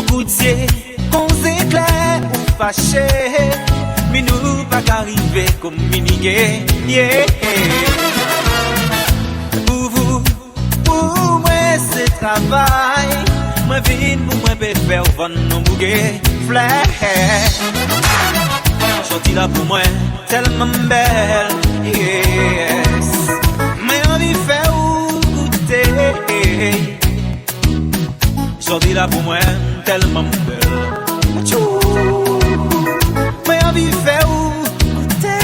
Goutier, qu'on éclaire ou fâché, mais nous pas qu'arriver communiquer. Yeah. Pour vous, pour moi c'est travail. Moi vine pour moi faire vendre nos bouquets fleurs. Sorti là pour moi tellement belle. Yes. Mais envie faire ou goûter. Sorti là pour moi tellement belle. Tchou. Mais envie faire ou goûter.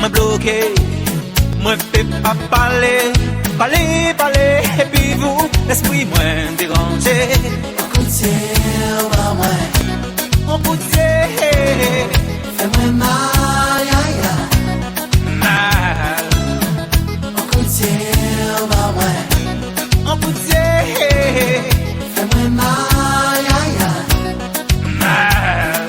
Me bloqué, moi fais pas parler, parler, et puis vous, l'esprit moins dérangé. On coûte On goûtier, fais-moi mal, mal. On coûte On goûtier, fais-moi mal, mal.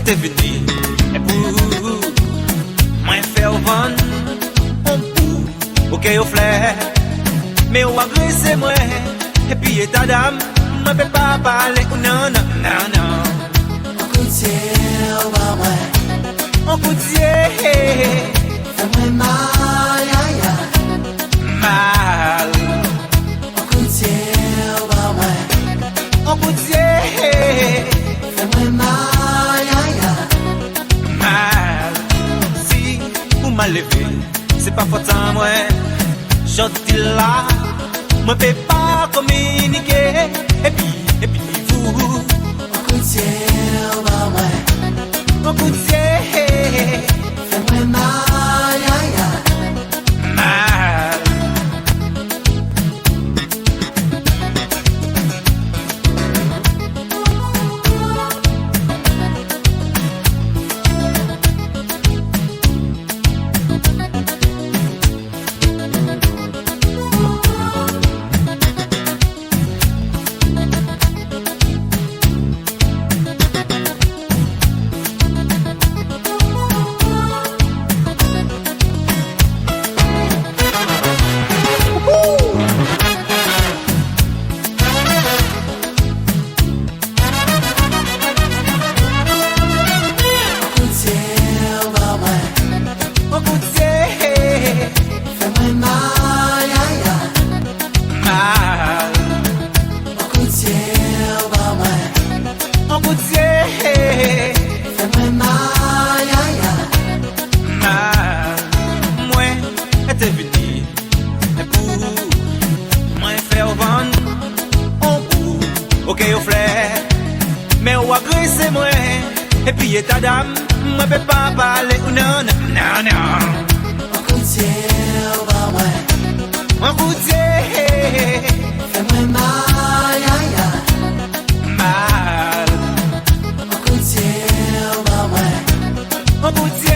T'es venu et pour moi faire vendre on pour ok au flair mais on agresse moi et puis ta dame me peut pas parler non non non non on goutier fais-moi mal, mal on goutier fais-moi mal, si vous m'avez levé, c'est pas faute à moi. Je dis là, me peux pas communiquer. Et puis vous, on goûtier, fais-moi mal, mal. Ok au flair, mais on agresse moi. Et puis ta dame, moi peut pas parler non non non non. On goûtier, fais-moi mal, mal. on On goûtier.